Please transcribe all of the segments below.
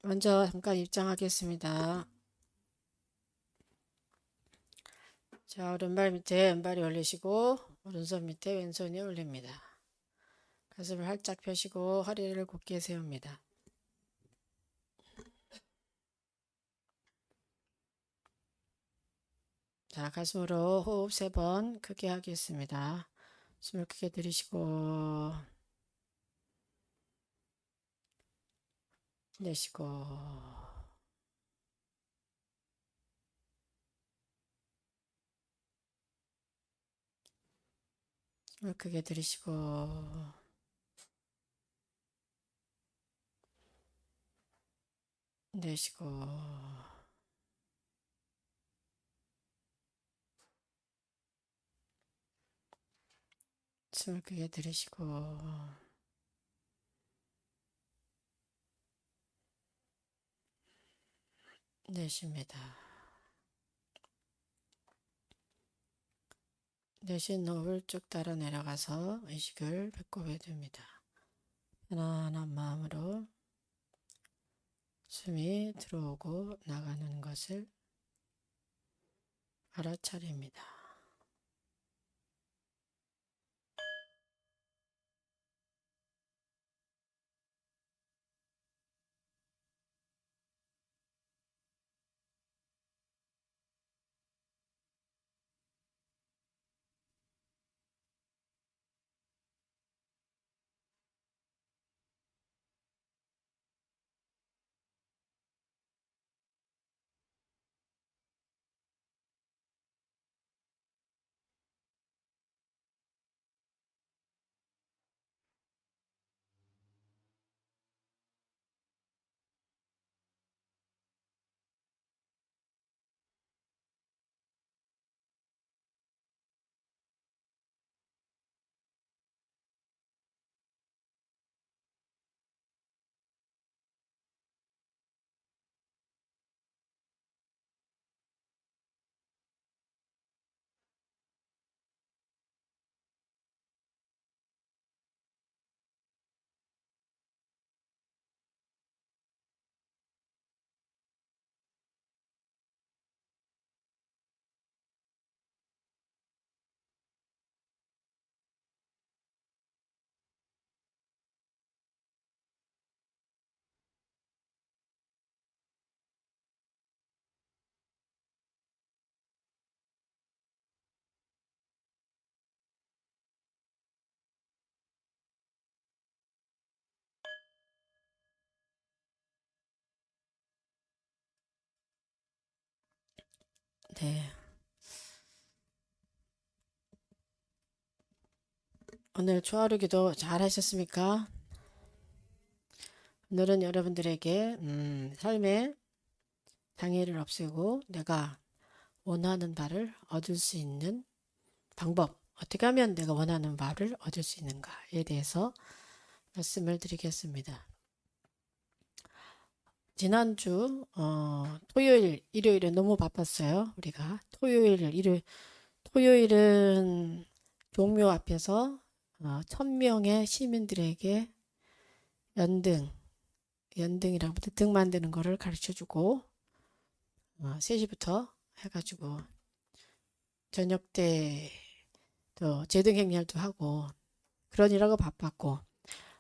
먼저 잠깐 입장하겠습니다. 자, 오른발 밑에 왼발이 올리시고 오른손 밑에 왼손이 올립니다. 가슴을 활짝 펴시고 허리를 곧게 세웁니다. 자, 가슴으로 호흡 3번 크게 하겠습니다. 숨을 크게 들이쉬고 내쉬고, 숨을 크게 들이쉬고 내쉬고, 숨을 크게 들이쉬고 내쉽니다. 내쉰 호흡을 쭉 따라 내려가서 의식을 배꼽에 둡니다. 편안한 마음으로 숨이 들어오고 나가는 것을 알아차립니다. 네. 오늘 초하루 기도 잘 하셨습니까? 오늘은 여러분들에게 삶의 장애를 없애고 내가 원하는 바를 얻을 수 있는 방법, 어떻게 하면 내가 원하는 바를 얻을 수 있는가에 대해서 말씀을 드리겠습니다. 지난주 토요일, 일요일에 너무 바빴어요. 우리가 토요일은 종묘 앞에서 1000명의 시민들에게 연등이라고 등 만드는 거를 가르쳐주고 3시부터 해가지고 저녁 때 또 제등행렬도 하고 그러느라고 바빴고,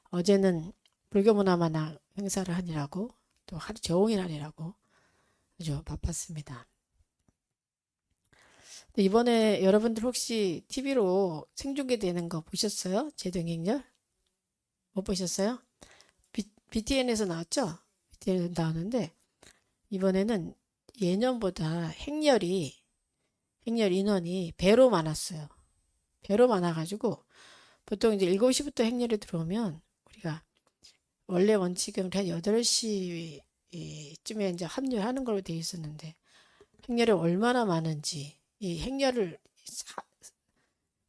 어제는 불교문화마당 행사를 하느라고 또 하루 종일 하느라고 아주 바빴습니다. 이번에 여러분들 혹시 TV로 생중계되는 거 보셨어요? 제등행렬? 못 보셨어요? BTN에서 나왔죠? BTN에서 나왔는데 이번에는 예년보다 행렬 인원이 배로 많았어요. 배로 많아가지고 보통 이제 7시부터 행렬이 들어오면 우리가 원래 원칙은 한 8시쯤에 이제 합류하는 걸로 되어 있었는데 행렬이 얼마나 많은지 이 행렬을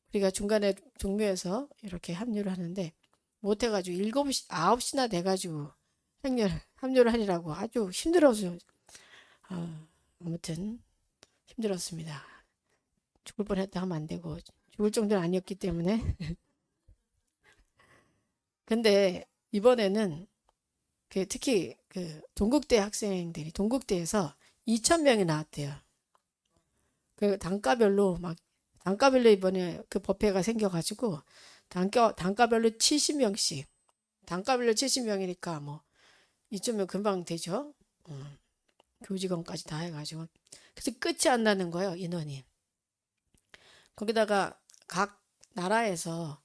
우리가 중간에 종묘에서 이렇게 합류를 하는데 못해가지고 7시, 9시나 돼가지고 합류를 하느라고 아주 힘들어서 아무튼 힘들었습니다. 죽을 뻔했다 하면 안 되고 죽을 정도는 아니었기 때문에 근데 이번에는 특히 그 동국대 학생들이 동국대에서 2,000명이 나왔대요. 그 단과별로 이번에 그 법회가 생겨가지고 단과별로 70명씩 단과별로 70명이니까 뭐 2,000명 금방 되죠. 교직원까지 다 해가지고 그래서 끝이 안 나는 거예요, 인원이. 거기다가 각 나라에서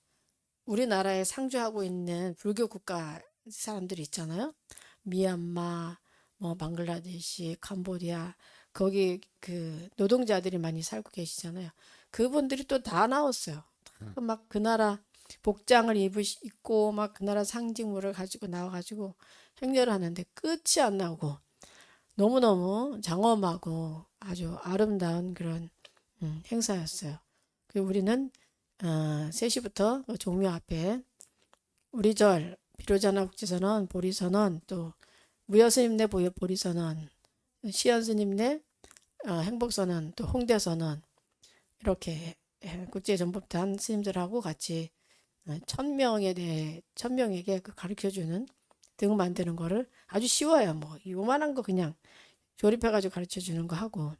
우리나라에 상주하고 있는 불교 국가 사람들이 있잖아요. 미얀마, 뭐 방글라데시, 캄보디아 거기 그 노동자들이 많이 살고 계시잖아요. 그분들이 또 다 나왔어요. 막 그 나라 복장을 입고 막 그 나라 상징물을 가지고 나와가지고 행렬을 하는데 끝이 안 나오고 너무너무 장엄하고 아주 아름다운 그런 행사였어요. 그리고 우리는 3시부터 종묘 앞에 우리절, 비로자나 국제선언, 보리선언, 또 무여스님네 보리선언, 시연스님네 행복선언, 또 홍대선언 이렇게 국제전법단 스님들하고 같이 1,000명에게 그 가르쳐주는 등 만드는 거를 아주 쉬워요. 뭐 요만한 거 그냥 조립해가지고 가르쳐주는 거 하고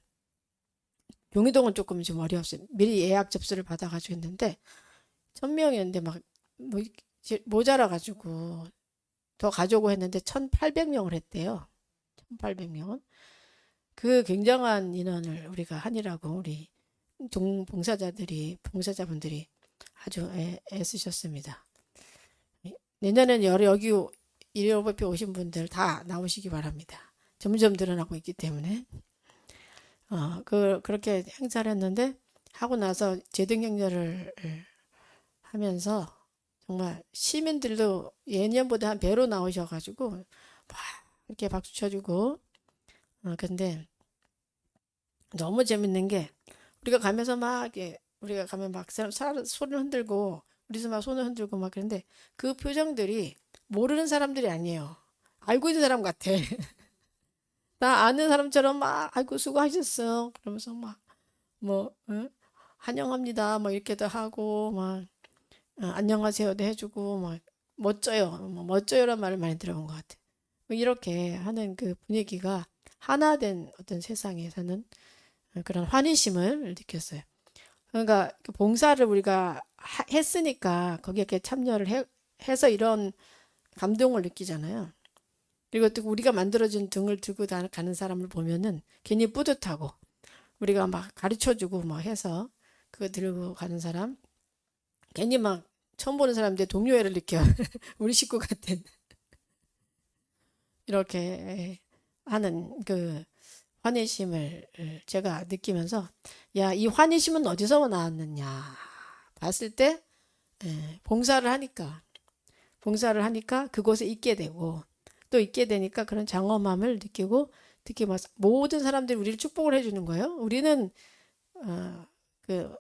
용의동은 조금 좀 어려웠어요. 미리 예약 접수를 받아가지고 했는데 1,000명이었는데 막 뭐 모자라가지고 더 가져오고 했는데 1,800명을 했대요. 1,800명. 그 굉장한 인원을 우리가 하느라고 우리 봉사자분들이 아주 애쓰셨습니다. 내년에는 여기 일요일에 오신 분들 다 나오시기 바랍니다. 점점 늘어나고 있기 때문에 그렇게 행사를 했는데 하고 나서 제등행렬을 하면서 정말 시민들도 예년보다 한 배로 나오셔가지고 막 이렇게 박수 쳐주고 근데 너무 재밌는 게 우리가 가면서 막 이렇게 우리가 가면 막 손을 흔들고 우리도 막 손을 흔들고 막 그런데 그 표정들이 모르는 사람들이 아니에요. 알고 있는 사람 같아. 나 아는 사람처럼 막 아이고 수고하셨어 그러면서 막 뭐 환영합니다 뭐 이렇게도 하고 막 안녕하세요도 해주고 막 멋져요 뭐 멋져요란 말을 많이 들어본 것 같아. 뭐 이렇게 하는 그 분위기가 하나 된 어떤 세상에 사는 그런 환희심을 느꼈어요. 그러니까 그 봉사를 우리가 했으니까 거기에 이렇게 참여를 해서 이런 감동을 느끼잖아요. 그리고 또 우리가 만들어준 등을 들고 가는 사람을 보면은 괜히 뿌듯하고 우리가 막 가르쳐주고 뭐 해서 그거 들고 가는 사람 괜히 막 처음 보는 사람인데 동료애를 느껴. 우리 식구 같은 이렇게 하는 그 환희심을 제가 느끼면서 야, 이 환희심은 어디서 나왔느냐 봤을 때 봉사를 하니까 그곳에 있게 되고 또 있게 되니까 그런 장엄함을 느끼고 특히 뭐 모든 사람들이 우리를 축복을 해주는 거예요. 우리는 그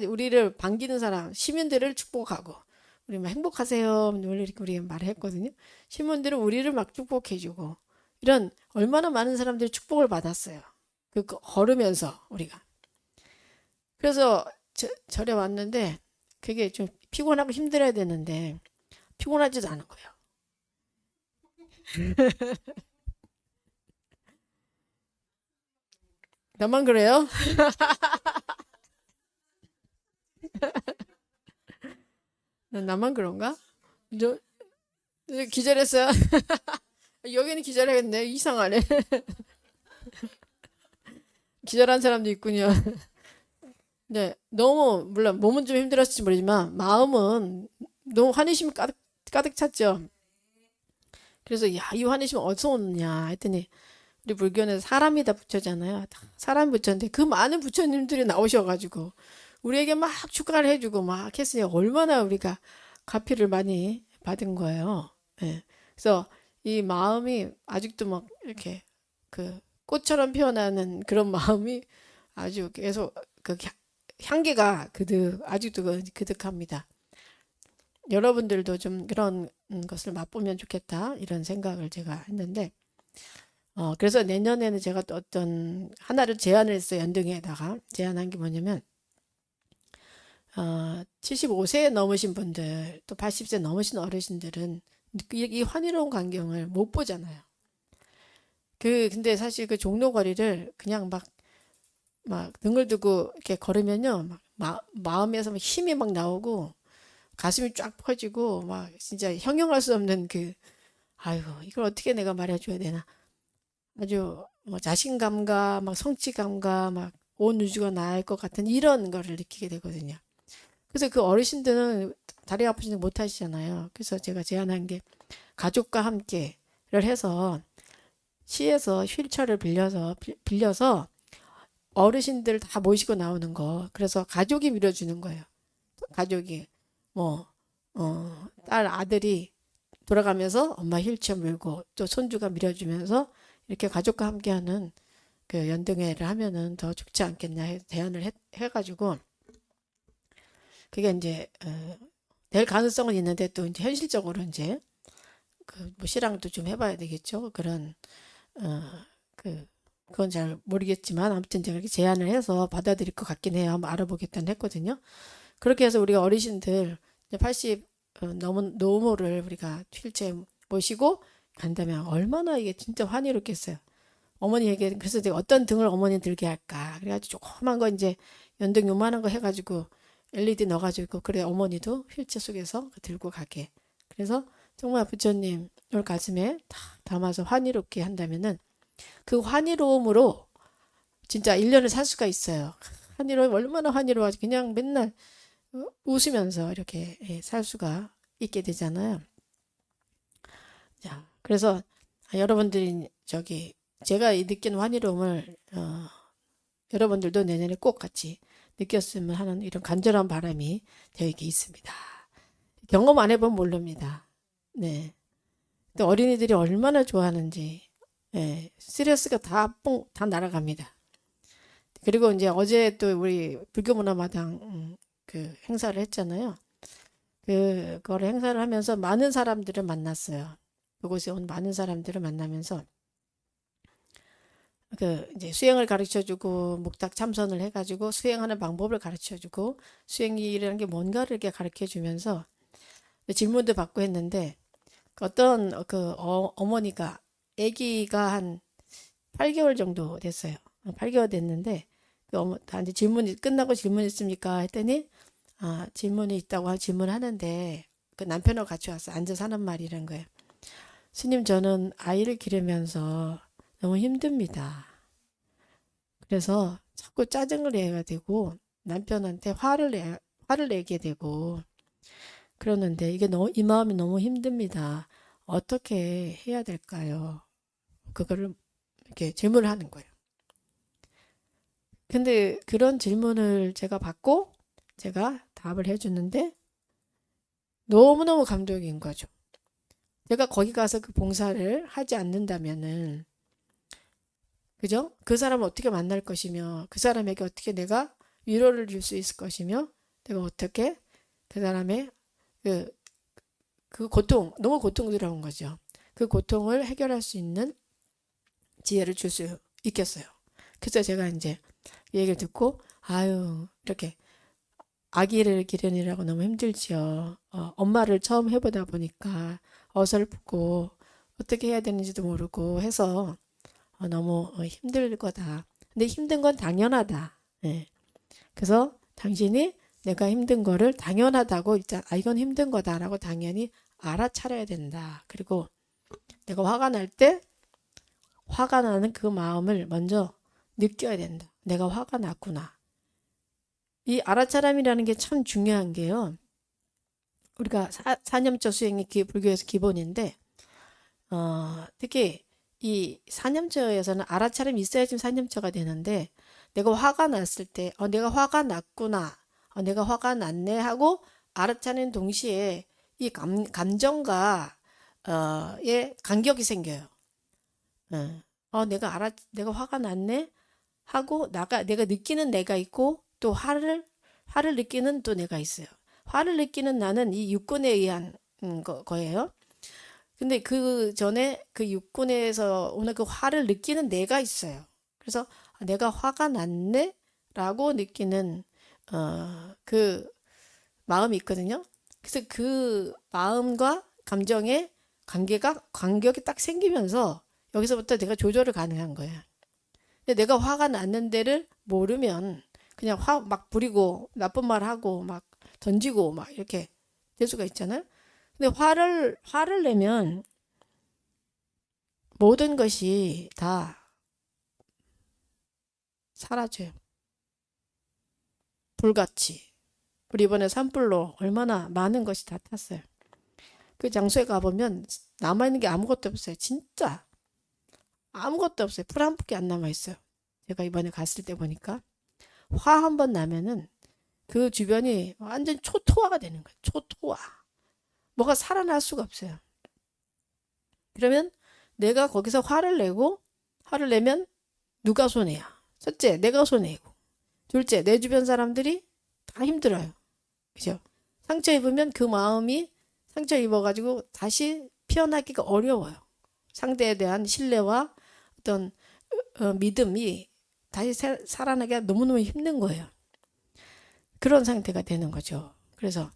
우리를 반기는 사람 시민들을 축복하고 우리 막 행복하세요 원래 이렇게 우리 말했거든요. 시민들은 우리를 막 축복해주고 이런 얼마나 많은 사람들이 축복을 받았어요. 그 걸으면서 우리가 그래서 절에 왔는데 그게 좀 피곤하고 힘들어야 되는데 피곤하지도 않은 거예요. 나만 그래요? 나만 그런가? 저 기절했어요. 여기는 기절하겠네. 이상하네. 기절한 사람도 있군요. 네, 너무 물론 몸은 좀 힘들었을지 모르지만 마음은 너무 환희심이 가득 찼죠. 그래서 야, 이 환희심 어디서 오느냐 했더니 우리 불교는 사람이 다 부처잖아요. 다 사람 부처인데 그 많은 부처님들이 나오셔가지고 우리에게 막 축하를 해주고 막 했으니 얼마나 우리가 가피를 많이 받은 거예요. 예. 그래서 이 마음이 아직도 막 이렇게 그 꽃처럼 피어나는 그런 마음이 아주 계속 그 향기가 아직도 그득합니다. 여러분들도 좀 그런 것을 맛보면 좋겠다 이런 생각을 제가 했는데 그래서 내년에는 제가 또 어떤 하나를 제안을 했어요. 연등에다가 제안한 게 뭐냐면 75세 넘으신 분들 또 80세 넘으신 어르신들은 이 환희로운 광경을 못 보잖아요. 근데 사실 그 종로거리를 그냥 막 등을 두고 이렇게 걸으면요. 마음에서 막 힘이 막 나오고 가슴이 쫙 퍼지고 막 진짜 형용할 수 없는 아이고, 이걸 어떻게 내가 말해줘야 되나. 아주 뭐 자신감과 막 성취감과 막 온 우주가 나을 것 같은 이런 거를 느끼게 되거든요. 그래서 그 어르신들은 다리 아프시는 못 하시잖아요. 그래서 제가 제안한 게 가족과 함께를 해서 시에서 휠체어를 빌려서 어르신들 다 모시고 나오는 거. 그래서 가족이 밀어주는 거예요. 가족이 뭐, 딸 아들이 돌아가면서 엄마 휠체어 밀고 또 손주가 밀어주면서 이렇게 가족과 함께하는 그 연등회를 하면은 더 좋지 않겠냐 제안을 해가지고 그게 이제 될 가능성은 있는데 또 이제 현실적으로 이제 그뭐 실랑도 좀 해봐야 되겠죠. 어, 그건 잘 모르겠지만 아무튼 제가 이렇게 제안을 해서 받아들일 것 같긴 해요. 한번 알아보겠다는 했거든요. 그렇게 해서 우리가 어르신들 80 넘은 노모를 우리가 휠체어 모시고 간다면 얼마나 이게 진짜 환희롭겠어요. 어머니에게 그래서 내가 어떤 등을 어머니 들게 할까 그래가지고 조그만 거 이제 연등 요만한 거 해가지고 LED 넣어가지고 그래 어머니도 휠체어 속에서 들고 가게 그래서 정말 부처님 올 가슴에 다 담아서 환희롭게 한다면은 그 환희로움으로 진짜 1년을 살 수가 있어요. 환희로움 얼마나 환희로워하지 그냥 맨날 웃으면서 이렇게 살 수가 있게 되잖아요. 자, 그래서 여러분들이 제가 이 느낀 환희로움을 여러분들도 내년에 꼭 같이 느꼈으면 하는 이런 간절한 바람이 저에게 있습니다. 경험 안 해보면 모릅니다. 네. 또 어린이들이 얼마나 좋아하는지, 스트레스가 다 날아갑니다. 그리고 이제 어제 또 우리 불교문화마당 그 행사를 했잖아요. 그걸 행사를 하면서 많은 사람들을 만났어요. 그곳에 온 많은 사람들을 만나면서 이제 수행을 가르쳐주고 목탁 참선을 해가지고 수행하는 방법을 가르쳐주고 수행이라는 게 뭔가를 이렇게 가르쳐주면서 질문도 받고 했는데 어떤 어머니가 아기가 한 8개월 정도 됐어요. 8개월 됐는데 단지 질문이 끝나고 질문 있습니까? 했더니 질문이 있다고 질문하는데 그 남편하고 같이 와서 앉아서 하는 말이 란 거예요. 스님, 저는 아이를 기르면서 너무 힘듭니다. 그래서 자꾸 짜증을 내야 되고 남편한테 화를 내게 되고 그러는데 이 마음이 너무 힘듭니다. 어떻게 해야 될까요? 그거를 이렇게 질문을 하는 거예요. 근데 그런 질문을 제가 받고 제가 답을 해주는데 너무너무 감동인 거죠. 제가 거기 가서 그 봉사를 하지 않는다면은 그죠? 그 사람을 어떻게 만날 것이며 그 사람에게 어떻게 내가 위로를 줄 수 있을 것이며 내가 어떻게 그 사람의 그, 그 고통 너무 고통스러운 거죠. 그 고통을 해결할 수 있는 지혜를 줄 수 있겠어요. 그래서 제가 이제 얘기를 듣고 아유 이렇게 아기를 기르느라고 너무 힘들지요. 엄마를 처음 해보다 보니까 어설프고 어떻게 해야 되는지도 모르고 해서 너무 힘들 거다. 근데 힘든 건 당연하다. 예. 그래서 당신이 내가 힘든 거를 당연하다고 일단 이건 힘든 거다라고 당연히 알아차려야 된다. 그리고 내가 화가 날 때 화가 나는 그 마음을 먼저 느껴야 된다. 내가 화가 났구나. 이 알아차림이라는 게 참 중요한 게요. 우리가 사념처 수행이 불교에서 기본인데 특히 이 사념처에서는 알아차림이 있어야 지금 사념처가 되는데 내가 화가 났을 때 내가 화가 났구나 내가 화가 났네 하고 알아차리는 동시에 이 감정과 의 간격이 생겨요. 내가 화가 났네 하고 내가 느끼는 내가 있고 또 화를 느끼는 또 내가 있어요. 화를 느끼는 나는 이 육군에 의한 거예요. 근데 그 전에 그 육군에서 오는 그 화를 느끼는 내가 있어요. 그래서 내가 화가 났네 라고 느끼는 그 마음이 있거든요. 그래서 그 마음과 감정의 간격이 딱 생기면서 여기서부터 내가 조절을 가능한 거야. 근데 내가 화가 났는 데를 모르면 그냥 화 막 부리고 나쁜 말 하고 막 던지고 막 이렇게 될 수가 있잖아요. 근데 화를 내면 모든 것이 다 사라져요. 불같이. 우리 이번에 산불로 얼마나 많은 것이 다 탔어요. 그 장소에 가보면 남아있는 게 아무것도 없어요. 진짜 아무것도 없어요. 풀 한 푼이 안 남아있어요. 제가 이번에 갔을 때 보니까 화 한 번 나면은 그 주변이 완전 초토화가 되는 거예요. 초토화. 뭐가 살아날 수가 없어요. 그러면 내가 거기서 화를 내면 누가 손해야? 첫째, 내가 손해고. 둘째, 내 주변 사람들이 다 힘들어요. 그죠? 상처 입으면 그 마음이 상처 입어가지고 다시 피어나기가 어려워요. 상대에 대한 신뢰와 어떤 믿음이 다시 살아나기가 너무너무 힘든 거예요. 그런 상태가 되는 거죠. 그래서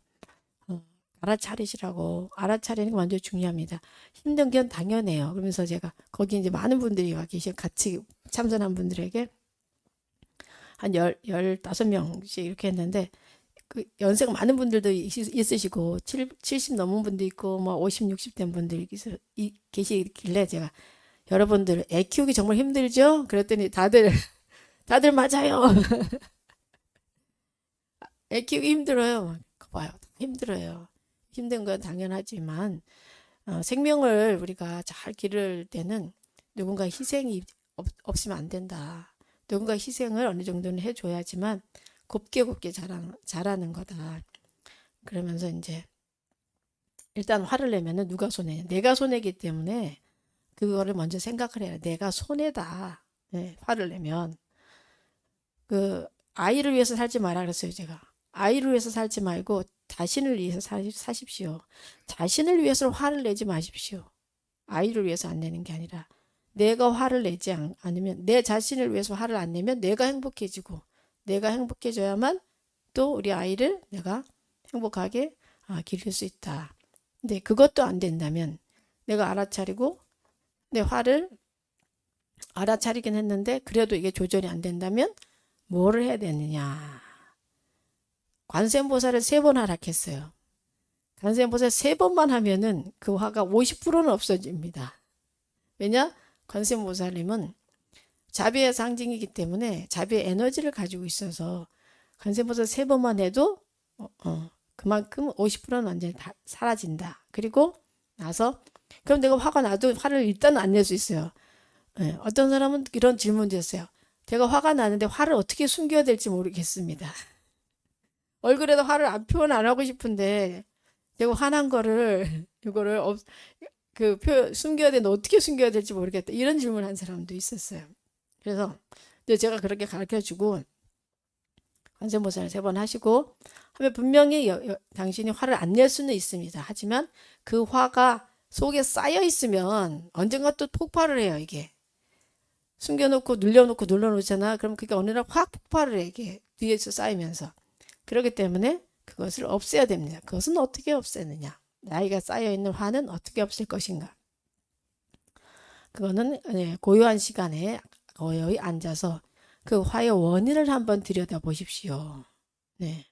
알아차리는 게 완전 중요합니다. 힘든 건 당연해요. 그러면서 제가 거기 이제 많은 분들이 와 계셔 같이 참선한 분들에게 한 15명씩 이렇게 했는데 그 연세가 많은 분들도 있으시고 70 넘은 분도 있고 뭐 50, 60 된 분들 계시길래 제가 여러분들 애 키우기 정말 힘들죠? 그랬더니 다들 맞아요. 애 키우기 힘들어요. 봐요. 힘들어요. 힘든 건 당연하지만 생명을 우리가 잘 기를 때는 누군가 희생이 없으면 안 된다. 누군가 희생을 어느 정도는 해줘야지만 곱게 자라는 거다. 그러면서 이제 일단 화를 내면은 누가 손해? 내가 손해기 때문에 그거를 먼저 생각을 해야 내가 손해다. 네, 화를 내면 그 아이를 위해서 살지 마라 그랬어요 제가. 아이를 위해서 살지 말고 자신을 위해서 사십시오. 자신을 위해서 화를 내지 마십시오. 아이를 위해서 안 내는 게 아니라 내가 화를 내지 않으면 내 자신을 위해서 화를 안 내면 내가 행복해지고 내가 행복해져야만 또 우리 아이를 내가 행복하게 기를 수 있다. 근데 그것도 안 된다면 내가 알아차리고 내 화를 알아차리긴 했는데 그래도 이게 조절이 안 된다면 뭐를 해야 되느냐. 관세음보살을 3번 하락했어요. 관세음보살 3번만 하면은 그 화가 50%는 없어집니다. 왜냐? 관세음보살님은 자비의 상징이기 때문에 자비의 에너지를 가지고 있어서 관세음보살 3번만 해도 그만큼 50%는 완전히 다 사라진다. 그리고 나서 그럼 내가 화가 나도 화를 일단 안 낼 수 있어요. 어떤 사람은 이런 질문도 했어요. 제가 화가 나는데 화를 어떻게 숨겨야 될지 모르겠습니다. 얼굴에도 화를 표현 안 하고 싶은데 제가 화난 거를 이거를 숨겨야 되는데 어떻게 숨겨야 될지 모르겠다. 이런 질문을 한 사람도 있었어요. 그래서 제가 그렇게 가르쳐주고 관세음보살을 3번 하시고 하면 분명히 당신이 화를 안 낼 수는 있습니다. 하지만 그 화가 속에 쌓여 있으면 언젠가 또 폭발을 해요. 이게 숨겨놓고 눌러놓잖아. 그럼 그게 어느 날 확 폭발을 해. 이게 뒤에서 쌓이면서. 그렇기 때문에 그것을 없애야 됩니다. 그것은 어떻게 없애느냐. 나이가 쌓여있는 화는 어떻게 없앨 것인가. 그거는 고요한 시간에 고요히 앉아서 그 화의 원인을 한번 들여다보십시오. 네.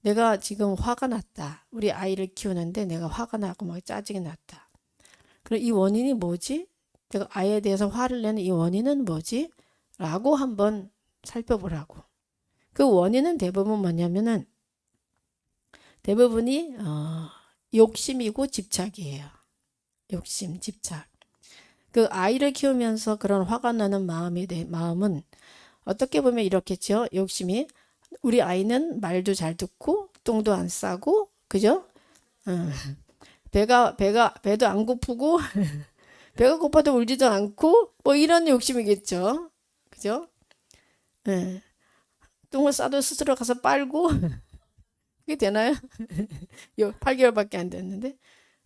내가 지금 화가 났다. 우리 아이를 키우는데 내가 화가 나고 막 짜증이 났다. 그럼 이 원인이 뭐지? 내가 아이에 대해서 화를 내는 이 원인은 뭐지? 라고 한번 살펴보라고. 그 원인은 대부분 뭐냐면은 대부분이 욕심이고 집착이에요. 욕심, 집착. 그 아이를 키우면서 그런 화가 나는 마음은 어떻게 보면 이렇겠죠. 욕심이 우리 아이는 말도 잘 듣고 똥도 안 싸고 그죠? 배도 안 고프고 배가 고파도 울지도 않고 뭐 이런 욕심이겠죠. 그죠? 똥을 싸도 스스로 가서 빨고 그게 되나요? 8개월밖에 안 됐는데.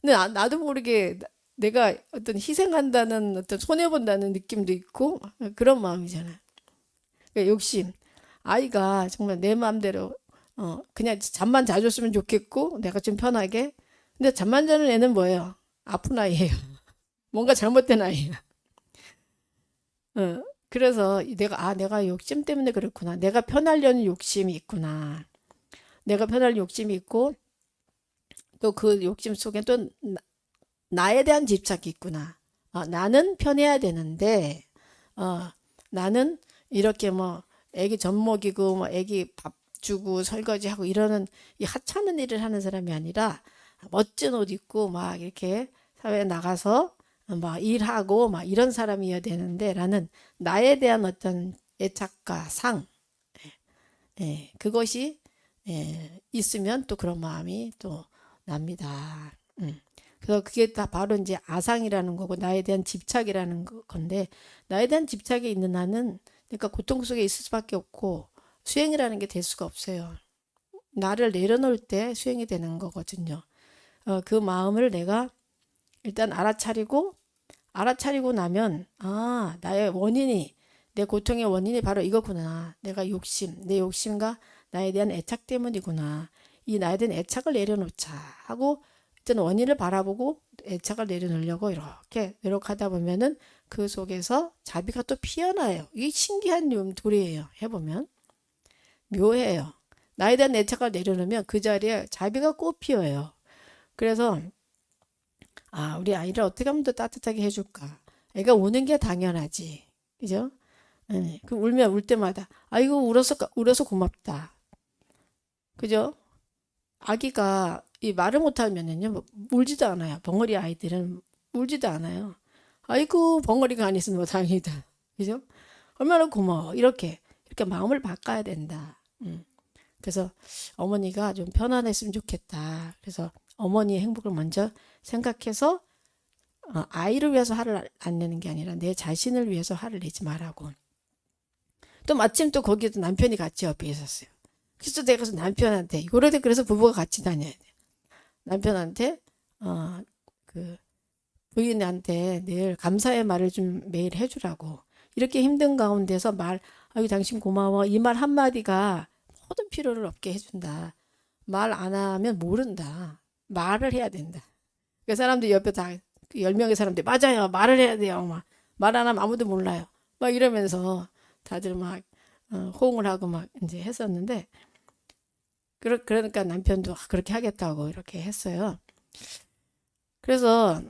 근데 나도 모르게 내가 어떤 희생한다는 어떤 손해본다는 느낌도 있고 그런 마음이잖아요. 그러니까 욕심. 아이가 정말 내 마음대로 그냥 잠만 자줬으면 좋겠고 내가 좀 편하게. 근데 잠만 자는 애는 뭐예요? 아픈 아이예요. 뭔가 잘못된 아이예요. 그래서 내가 욕심 때문에 그렇구나. 내가 편하려는 욕심이 있구나. 내가 편할 욕심이 있고 또 그 욕심 속에 또 나에 대한 집착이 있구나. 나는 편해야 되는데 나는 이렇게 뭐 애기 젖 먹이고 뭐 애기 밥 주고 설거지하고 이러는 이 하찮은 일을 하는 사람이 아니라 멋진 옷 입고 막 이렇게 사회에 나가서 막 일하고 막 이런 사람이어야 되는데 라는 나에 대한 어떤 애착과 상, 그것이 있으면 또 그런 마음이 또 납니다. 그래서 그게 다 바로 이제 아상이라는 거고 나에 대한 집착이라는 건데 나에 대한 집착이 있는 한은 그러니까 고통 속에 있을 수밖에 없고 수행이라는 게 될 수가 없어요. 나를 내려놓을 때 수행이 되는 거거든요. 그 마음을 내가 일단 알아차리고 나면 나의 원인이 내 고통의 원인이 바로 이거구나. 내 욕심과 나에 대한 애착 때문이구나. 이 나에 대한 애착을 내려놓자 하고 일단 원인을 바라보고 애착을 내려놓으려고 이렇게 노력하다 보면은 그 속에서 자비가 또 피어나요. 이게 신기한 도리예요. 해보면 묘해요. 나에 대한 애착을 내려놓으면 그 자리에 자비가 꽃 피어요. 그래서 우리 아이를 어떻게 하면 더 따뜻하게 해줄까? 애가 우는 게 당연하지. 그죠? 그 울면 울 때마다 아이고 울어서 고맙다. 그죠? 아기가 이 말을 못하면은요 울지도 않아요. 벙어리 아이들은 울지도 않아요. 아이고 벙어리가 안 있으면 다행이다. 그죠? 얼마나 고마워. 이렇게 마음을 바꿔야 된다. 그래서 어머니가 좀 편안했으면 좋겠다. 그래서 어머니의 행복을 먼저 생각해서 아이를 위해서 화를 안 내는 게 아니라 내 자신을 위해서 화를 내지 말라고. 또 마침 또 거기에도 남편이 같이 옆에 있었어요. 그래서 내가 남편한테 이거를 그래서 부부가 같이 다녀야 돼. 남편한테 그 부인한테 늘 감사의 말을 좀 매일 해주라고. 이렇게 힘든 가운데서 아유 당신 고마워. 이 말 한마디가 모든 필요를 없게 해준다. 말 안 하면 모른다. 말을 해야 된다. 그 사람들 옆에 다 10명의 사람들 맞아요. 말을 해야 돼요. 말 안 하면 아무도 몰라요. 막 이러면서 다들 막 호응을 하고 막 이제 했었는데 그러니까 남편도 그렇게 하겠다고 이렇게 했어요. 그래서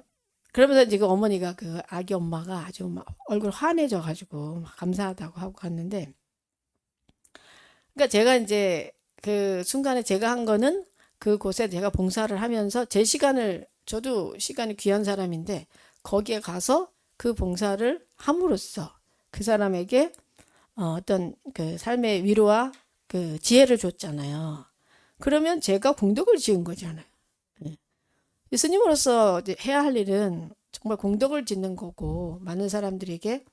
그러면서 지금 어머니가 그 아기 엄마가 아주 막 얼굴 환해져 가지고 감사하다고 하고 갔는데 그러니까 제가 이제 그 순간에 제가 한 거는 그곳에 제가 봉사를 하면서 저도 시간이 귀한 사람인데 거기에 가서 그 봉사를 함으로써 그 사람에게 어떤 그 삶의 위로와 그 지혜를 줬잖아요. 그러면 제가 공덕을 지은 거잖아요. 스님으로서 해야 할 일은 정말 공덕을 짓는 거고 많은 사람들에게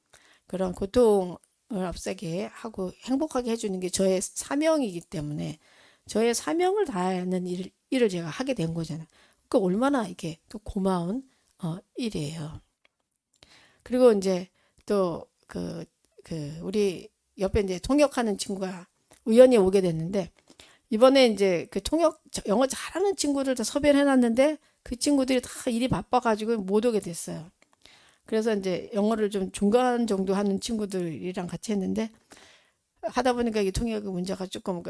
그런 고통을 없애게 하고 행복하게 해주는 게 저의 사명이기 때문에 저의 사명을 다하는 일을 제가 하게 된 거잖아요. 그 얼마나 이게 또 고마운 일이에요. 그리고 이제 또 우리 옆에 이제 통역하는 친구가 우연히 오게 됐는데 이번에 이제 그 영어 잘하는 친구들 다 섭외를 해놨는데 그 친구들이 다 일이 바빠가지고 못 오게 됐어요. 그래서 이제 영어를 좀 중간 정도 하는 친구들이랑 같이 했는데 하다 보니까 이 통역 문제가 조금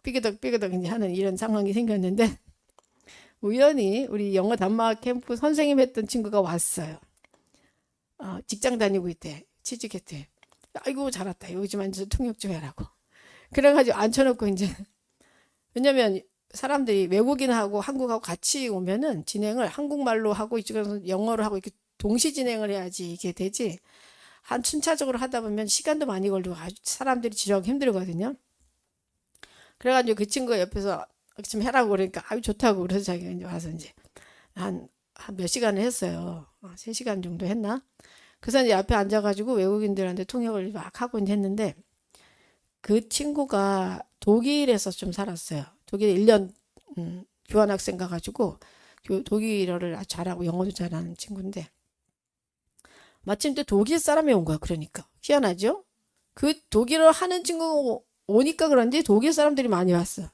삐그덕 이제 하는 이런 상황이 생겼는데 우연히 우리 영어 단마 캠프 선생님 했던 친구가 왔어요. 직장 다니고 있대. 취직했대. 아이고 잘 왔다. 여기 좀 앉아서 통역 좀 해라고. 그래가지고 앉혀놓고 이제 왜냐면 사람들이 외국인하고 한국하고 같이 오면은 진행을 한국말로 하고 이쪽에서 영어로 하고 이렇게 동시 진행을 해야지 이게 되지. 한 순차적으로 하다 보면 시간도 많이 걸리고 아주 사람들이 지루하고 힘들거든요. 그래가지고 그 친구가 옆에서 좀 해라고 그러니까 아유 좋다고 그래서 자기가 이제 와서 이제 한 몇 시간을 했어요. 3시간 정도 했나? 그래서 이제 앞에 앉아가지고 외국인들한테 통역을 막 하고 이제 했는데 그 친구가 독일에서 좀 살았어요. 독일에 1년 교환학생 가가지고 독일어를 아주 잘하고 영어도 잘하는 친구인데 마침 또 독일 사람이 온 거야. 그러니까 희한하죠? 그 독일어 하는 친구가 오니까 그런지 독일 사람들이 많이 왔어.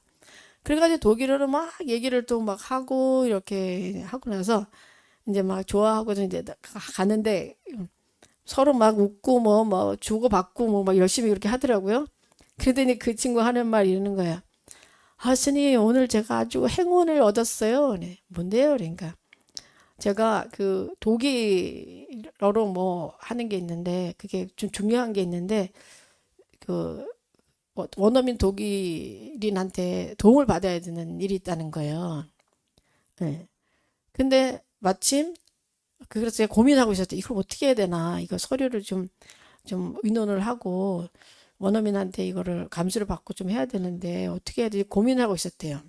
그래가지고 독일어로 막 얘기를 또 막 하고 이렇게 하고 나서 이제 막 좋아하고 이제 가는데 서로 막 웃고 뭐 주고받고 뭐 막 열심히 그렇게 하더라고요. 그러더니 그 친구 하는 말 이러는 거야. 아, 스님, 오늘 제가 아주 행운을 얻었어요. 네. 뭔데요? 그러니까. 제가 그 독일어로 뭐 하는 게 있는데, 그게 좀 중요한 게 있는데, 그 원어민 독일인한테 도움을 받아야 되는 일이 있다는 거예요. 네. 근데 마침, 그래서 제가 고민하고 있었죠. 이걸 어떻게 해야 되나. 이거 서류를 좀 의논을 하고, 원어민한테 이거를 감수를 받고 좀 해야 되는데, 어떻게 해야 될지 고민하고 있었대요.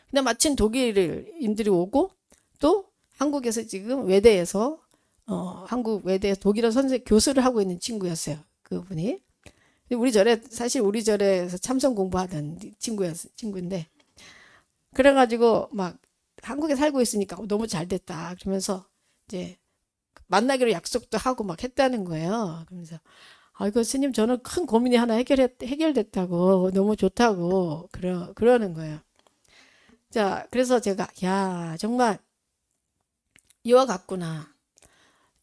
근데 마침 독일인들이 오고 또 한국에서 지금 외대에서 한국 외대 독일어 교수를 하고 있는 친구였어요. 그분이. 사실 우리 절에서 참선 공부하던 친구인데 그래가지고 막 한국에 살고 있으니까 너무 잘 됐다 그러면서 이제 만나기로 약속도 하고 막 했다는 거예요. 그러면서 아이고 스님 저는 큰 고민이 하나 해결됐다고 너무 좋다고 그러는 거예요. 자, 그래서 제가 야 정말 이와 같구나.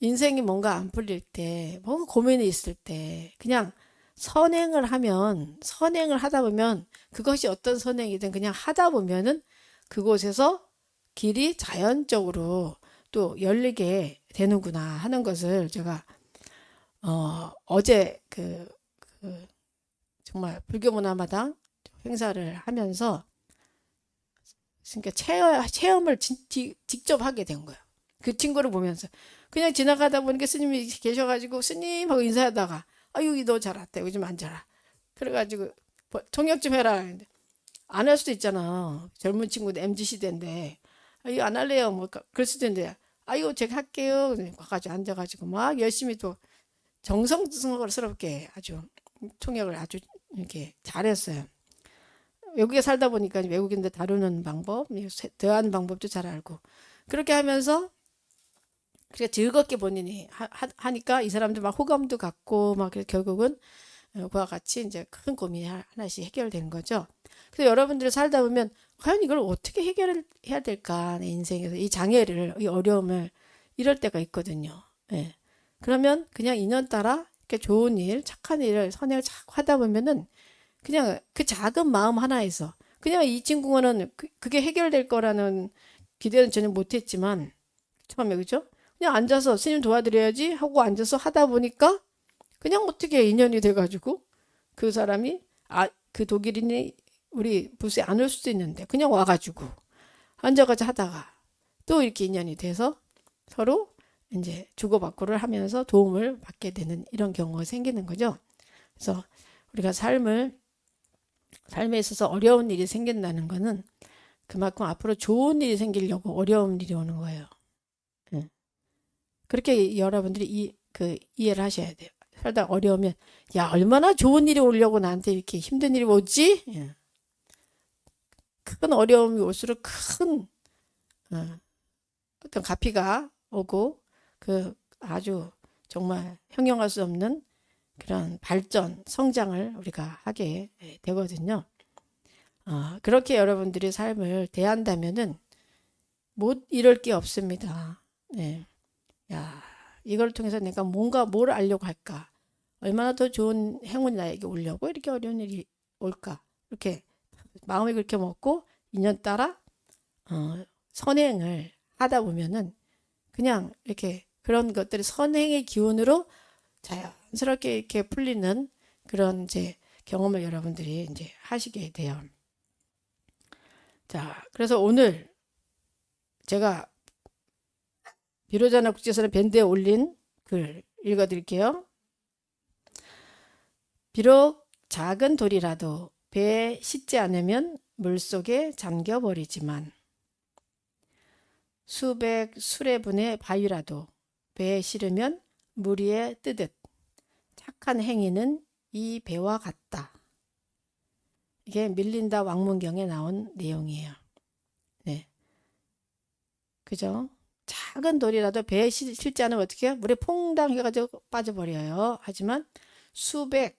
인생이 뭔가 안 풀릴 때, 뭔가 고민이 있을 때, 그냥 선행을 하다 보면, 그것이 어떤 선행이든 그냥 하다 보면은 그곳에서 길이 자연적으로 또 열리게 되는구나 하는 것을 제가, 어제 그 정말 불교문화마당 행사를 하면서, 그러니까 체험을 직접 하게 된 거예요. 그 친구를 보면서. 그냥 지나가다 보니까 스님이 계셔가지고 스님하고 인사하다가 아 여기 너 잘 왔다 여기 좀 앉아라 그래가지고 뭐, 통역 좀 해라 했는데 안 할 수도 있잖아 젊은 친구들 MZ 시대인데 아 이거 안 할래요 뭐 그럴 수도 있는데 아 이거 제가 할게요 와가지고 앉아가지고 막 열심히 또 정성스럽게 아주 통역을 아주 이렇게 잘했어요. 외국에 살다 보니까 외국인들 다루는 방법 대화하는 방법도 잘 알고 그렇게 하면서 그러니까 즐겁게 본인이 하니까 이 사람들 막 호감도 갖고 막 그래서 결국은 그와 같이 이제 큰 고민이 하나씩 해결된 거죠. 그래서 여러분들이 살다 보면 과연 이걸 어떻게 해결해야 될까 내 인생에서 이 장애를 이 어려움을 이럴 때가 있거든요. 예. 그러면 그냥 인연 따라 이렇게 좋은 일, 착한 일을 선행을 자꾸 하다 보면은 그냥 그 작은 마음 하나에서 그냥 이 친구는 그게 해결될 거라는 기대는 전혀 못했지만 처음에 그죠? 그냥 앉아서 스님 도와드려야지 하고 앉아서 하다 보니까 그냥 어떻게 인연이 돼가지고 그 사람이 그 독일인이 우리 부스에 안 올 수도 있는데 그냥 와가지고 앉아가지고 하다가 또 이렇게 인연이 돼서 서로 이제 주고받고를 하면서 도움을 받게 되는 이런 경우가 생기는 거죠. 그래서 우리가 삶에 있어서 어려운 일이 생긴다는 거는 그만큼 앞으로 좋은 일이 생기려고 어려운 일이 오는 거예요. 예. 그렇게 여러분들이 이해를 하셔야 돼요. 살다 어려우면 야 얼마나 좋은 일이 오려고 나한테 이렇게 힘든 일이 오지? 예. 큰 어려움이 올수록 큰 어, 어떤 가피가 오고 그 아주 정말 형용할 수 없는 그런 발전, 성장을 우리가 하게 되거든요. 그렇게 여러분들이 삶을 대한다면은 못 이룰 게 없습니다. 네. 야, 이걸 통해서 내가 뭘 알려고 할까? 얼마나 더 좋은 행운이 나에게 오려고 이렇게 어려운 일이 올까? 이렇게 마음이 그렇게 먹고 인연 따라 선행을 하다 보면은 그냥 이렇게 그런 것들이 선행의 기운으로 자연스럽게 이렇게 풀리는 그런 이제 경험을 여러분들이 이제 하시게 돼요. 자, 그래서 오늘 제가 비로자나 국제선언 밴드에 올린 글 읽어드릴게요. 비록 작은 돌이라도 배에 싣지 않으면 물속에 잠겨버리지만 수백 수레분의 바위라도 배에 실으면 물 위에 뜨듯 착한 행위는 이 배와 같다. 이게 밀린다 왕문경에 나온 내용이에요. 네. 그죠? 작은 돌이라도 배에 실지 않으면 어떻게 해요? 물에 퐁당 해가지고 빠져버려요. 하지만 수백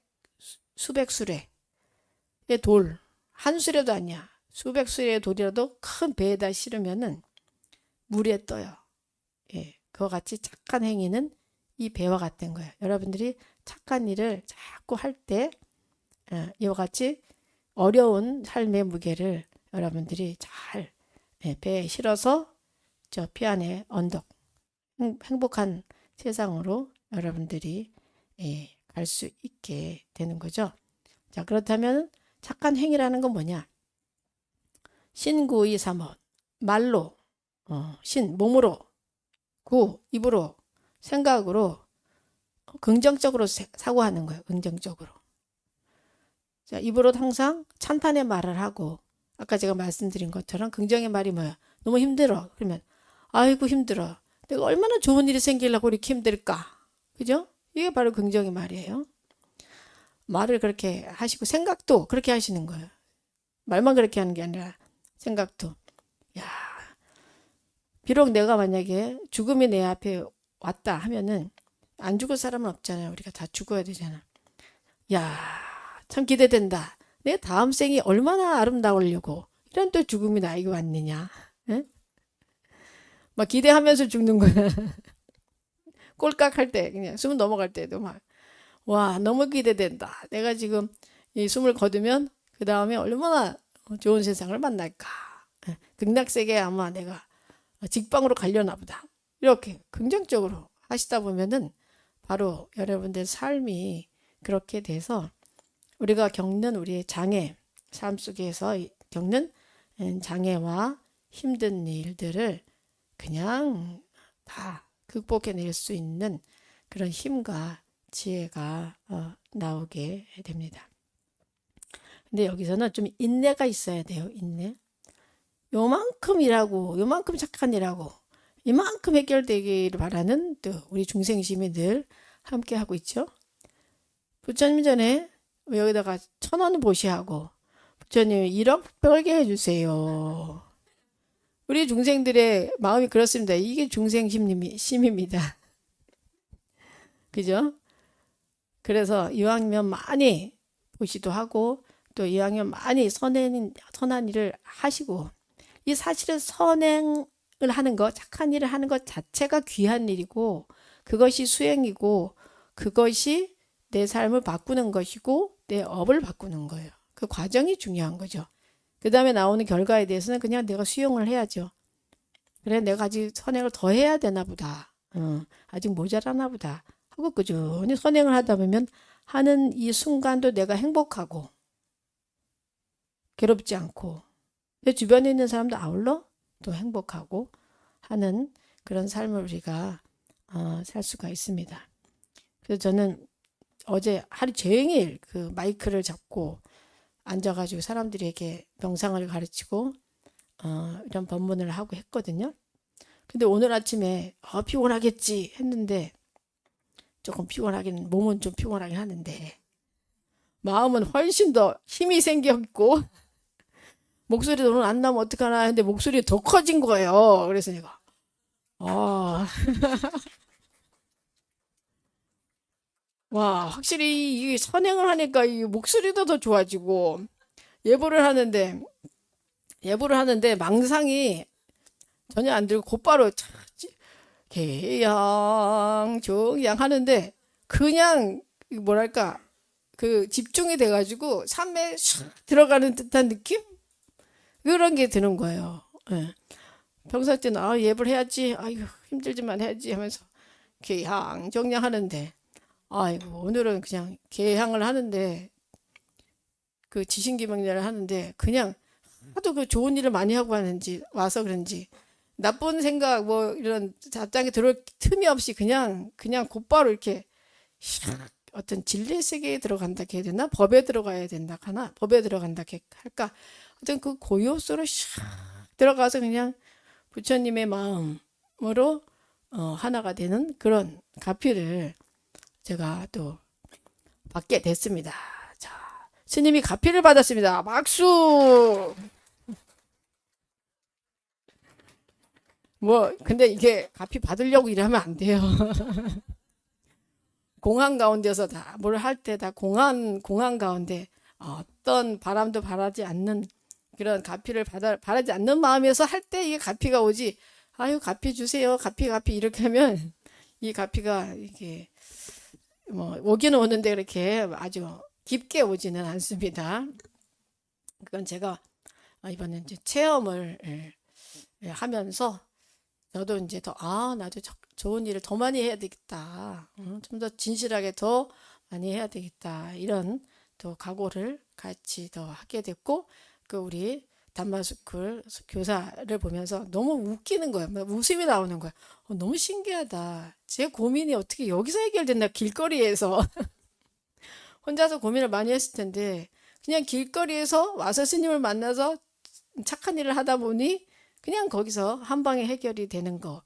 수레의 돌, 한 수레도 아니야. 수백 수레의 돌이라도 큰 배에다 실으면은 물에 떠요. 예. 그와 같이 착한 행위는 이 배와 같은 거예요. 여러분들이 착한 일을 자꾸 할 때 이와 같이 어려운 삶의 무게를 여러분들이 잘 배에 실어서 저 피안의 언덕 행복한 세상으로 여러분들이 갈 수 있게 되는 거죠. 자, 그렇다면 착한 행위라는 건 뭐냐? 신구의 삼원 말로 신 몸으로 구 입으로 생각으로 긍정적으로 사고하는 거예요. 긍정적으로. 자, 입으로 항상 찬탄의 말을 하고 아까 제가 말씀드린 것처럼 긍정의 말이 뭐야? 너무 힘들어. 그러면 아이고 힘들어. 내가 얼마나 좋은 일이 생기려고 이렇게 힘들까? 그죠? 이게 바로 긍정의 말이에요. 말을 그렇게 하시고 생각도 그렇게 하시는 거예요. 말만 그렇게 하는 게 아니라 생각도. 야, 비록 내가 만약에 죽음이 내 앞에 왔다 하면은 안 죽을 사람은 없잖아요. 우리가 다 죽어야 되잖아. 야, 참 기대된다. 내 다음 생이 얼마나 아름다우려고 이런 또 죽음이 나에게 왔느냐. 에? 막 기대하면서 죽는 거야. 꼴깍할 때 그냥 숨 넘어갈 때도 막 와, 너무 기대된다. 내가 지금 이 숨을 거두면 그 다음에 얼마나 좋은 세상을 만날까. 극락세계에 아마 내가 직방으로 가려나 보다. 이렇게 긍정적으로 하시다 보면은 바로 여러분들 삶이 그렇게 돼서 우리가 겪는 우리의 장애, 삶 속에서 겪는 장애와 힘든 일들을 그냥 다 극복해낼 수 있는 그런 힘과 지혜가 나오게 됩니다. 근데 여기서는 좀 인내가 있어야 돼요. 인내. 요만큼 일하고 요만큼 착한 일하고 이만큼 해결되기를 바라는 또 우리 중생심이 늘 함께 하고 있죠. 부처님 전에 여기다가 1,000원 보시하고 부처님 1억 벌게 해주세요. 우리 중생들의 마음이 그렇습니다. 이게 중생심입니다. 그죠? 그래서 이왕이면 많이 보시도 하고 또 이왕이면 많이 선한 일을 하시고 이 사실은 선행을 하는 것, 착한 일을 하는 것 자체가 귀한 일이고 그것이 수행이고 그것이 내 삶을 바꾸는 것이고 내 업을 바꾸는 거예요. 그 과정이 중요한 거죠. 그 다음에 나오는 결과에 대해서는 그냥 내가 수용을 해야죠. 그래 내가 아직 선행을 더 해야 되나 보다. 아직 모자라나 보다. 하고 꾸준히 선행을 하다 보면 하는 이 순간도 내가 행복하고 괴롭지 않고 내 주변에 있는 사람도 아울러 또 행복하고 하는 그런 삶을 우리가 살 수가 있습니다. 그래서 저는 어제 하루 종일 그 마이크를 잡고 앉아가지고 사람들에게 명상을 가르치고 이런 법문을 하고 했거든요. 근데 오늘 아침에 피곤하겠지 했는데 조금 피곤하긴 몸은 좀 피곤하긴 하는데 마음은 훨씬 더 힘이 생겼고 목소리도 오늘 안 나면 어떡하나 했는데 목소리가 더 커진 거예요. 그래서 내가 와 확실히 이 선행을 하니까 이 목소리도 더 좋아지고 예보를 하는데 망상이 전혀 안 들고 곧바로 개양 정양 하는데 그냥 뭐랄까 그 집중이 돼가지고 삶에 슉 들어가는 듯한 느낌 그런 게 드는 거예요. 예. 평소 때는 예불 해야지 아이고 힘들지만 해야지 하면서 개양 정양 하는데 아이고 오늘은 그냥 개향을 하는데 그 지신기명례를 하는데 그냥 하도 그 좋은 일을 많이 하고 하는지 와서 그런지 나쁜 생각 뭐 이런 잡장에 들어올 틈이 없이 그냥 곧바로 이렇게 어떤 진리의 세계에 들어간다 해야 되나 법에 들어가야 된다 하나 법에 들어간다 할까 어떤 그 고요소로 들어가서 그냥 부처님의 마음으로 하나가 되는 그런 가피를 제가 또 받게 됐습니다. 자, 스님이 가피를 받았습니다. 박수. 뭐 근데 이게 가피 받으려고 일하면 안 돼요. 공한 가운데서 다 뭘 할 때 다 공한 가운데 어떤 바람도 바라지 않는 그런 가피를 바라지 않는 마음에서 할 때 이게 가피가 오지. 아유 가피 주세요. 가피 이렇게 하면 이 가피가 이게 뭐 오기는 오는데 그렇게 아주 깊게 오지는 않습니다. 그건 제가 이번에 이제 체험을 하면서 저도 이제 더, 나도 좋은 일을 더 많이 해야 되겠다. 좀 더 진실하게 더 많이 해야 되겠다. 이런 또 각오를 같이 더 하게 됐고, 그 우리 단마스쿨 교사를 보면서 너무 웃기는 거야. 막 웃음이 나오는 거야. 너무 신기하다. 제 고민이 어떻게 여기서 해결됐나, 길거리에서. 혼자서 고민을 많이 했을 텐데, 그냥 길거리에서 와서 스님을 만나서 착한 일을 하다 보니 그냥 거기서 한 방에 해결이 되는 거.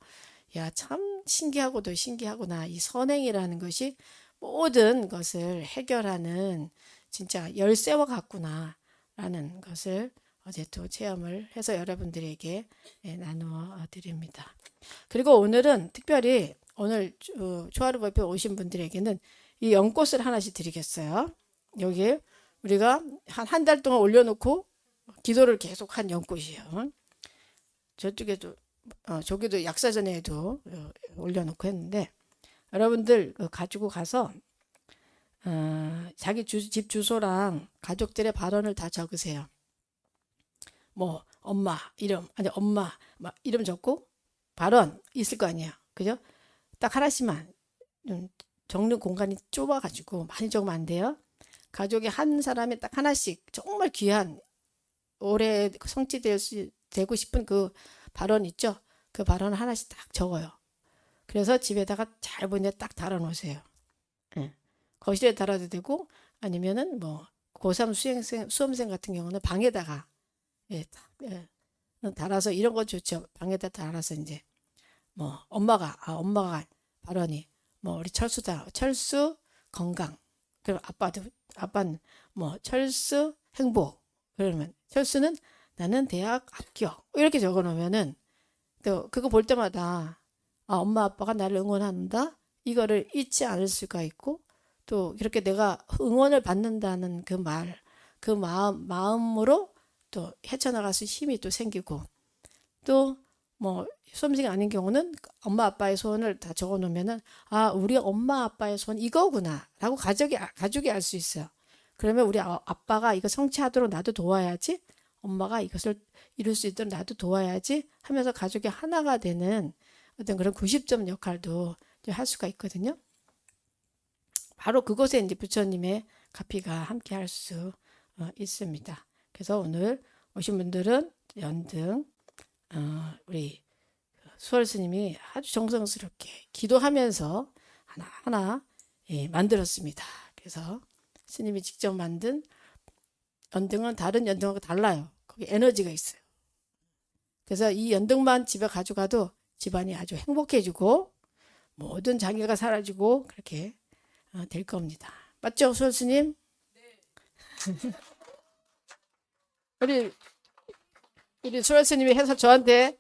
야, 참 신기하고도 신기하구나. 이 선행이라는 것이 모든 것을 해결하는 진짜 열쇠와 같구나. 라는 것을 어제 또 체험을 해서 여러분들에게 나누어 드립니다. 그리고 오늘은 특별히 오늘 초하루 법회 오신 분들에게는 이 연꽃을 하나씩 드리겠어요. 여기 우리가 한 달 동안 올려놓고 기도를 계속 한 연꽃이에요. 저쪽에도 저기도 약사전에도 올려놓고 했는데 여러분들 가지고 가서 자기 집 주소랑 가족들의 발언을 다 적으세요. 뭐 엄마 이름 아니 엄마 막 이름 적고 발언 있을 거 아니야, 그죠? 딱 하나씩만. 적는 공간이 좁아가지고 많이 적으면 안 돼요. 가족의 한 사람이 딱 하나씩 정말 귀한 올해 되고 싶은 그 발언 있죠? 그 발언 하나씩 딱 적어요. 그래서 집에다가 잘 보이는 데 딱 달아놓으세요. 예. 거실에 달아도 되고 아니면은 뭐 고3 수험생 같은 경우는 방에다가 딱 달아서 이런 거 좋죠. 방에다 달아서 이제 뭐 엄마가 발언이 뭐 우리 철수 건강, 그리고 아빠는 뭐 철수 행복, 그러면 철수는 나는 대학 합격 이렇게 적어 놓으면은 또 그거 볼 때마다 엄마 아빠가 나를 응원한다 이거를 잊지 않을 수가 있고, 또 이렇게 내가 응원을 받는다는 그 마음으로 또 헤쳐나갈 수 힘이 또 생기고, 또 뭐 수험생이 아닌 경우는 엄마 아빠의 소원을 다 적어 놓으면은 우리 엄마 아빠의 소원 이거구나라고 가족이 알 수 있어요. 그러면 우리 아빠가 이거 성취하도록 나도 도와야지, 엄마가 이것을 이룰 수 있도록 나도 도와야지 하면서 가족이 하나가 되는 어떤 그런 90점 역할도 할 수가 있거든요. 바로 그곳에 이제 부처님의 가피가 함께 할 수 있습니다. 그래서 오늘 오신 분들은 연등 우리 수월 스님이 아주 정성스럽게 기도하면서 하나하나 만들었습니다. 그래서 스님이 직접 만든 연등은 다른 연등하고 달라요. 거기 에너지가 있어요. 그래서 이 연등만 집에 가져가도 집안이 아주 행복해지고 모든 장애가 사라지고 그렇게 될 겁니다. 맞죠, 수월 스님? 우리 수월 스님이 해서 저한테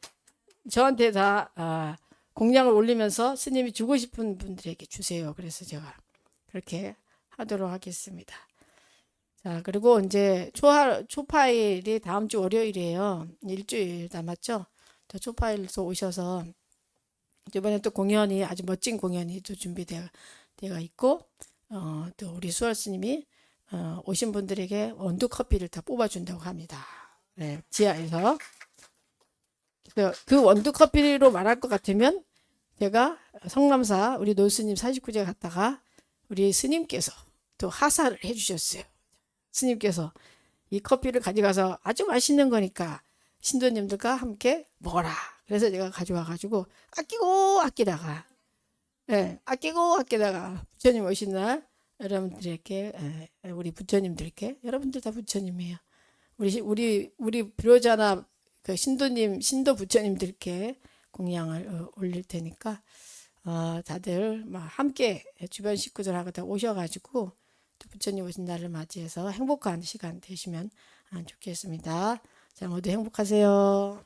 다 공양을 올리면서 스님이 주고 싶은 분들에게 주세요. 그래서 제가 그렇게 하도록 하겠습니다. 자, 그리고 이제 초파일이 다음 주 월요일이에요. 일주일 남았죠? 또 초파일에서 오셔서 이번에 또 공연이 아주 멋진 공연이 또 준비되어 있고, 또 우리 수월 스님이 오신 분들에게 원두 커피를 다 뽑아준다고 합니다. 네, 지하에서. 그 원두 커피로 말할 것 같으면 제가 성남사 우리 노스님 49제 갔다가 우리 스님께서 또 하사를 해주셨어요. 스님께서 이 커피를 가져가서 아주 맛있는 거니까 신도님들과 함께 먹어라. 그래서 제가 가져와가지고 아끼다가 부처님 오신 날 여러분들에게 우리 부처님들께, 여러분들 다 부처님이에요. 우리 불효자나 그 신도 부처님들께 공양을 올릴 테니까 다들 막 함께 주변 식구들하고 다 오셔가지고 또 부처님 오신 날을 맞이해서 행복한 시간 되시면 좋겠습니다. 자, 모두 행복하세요.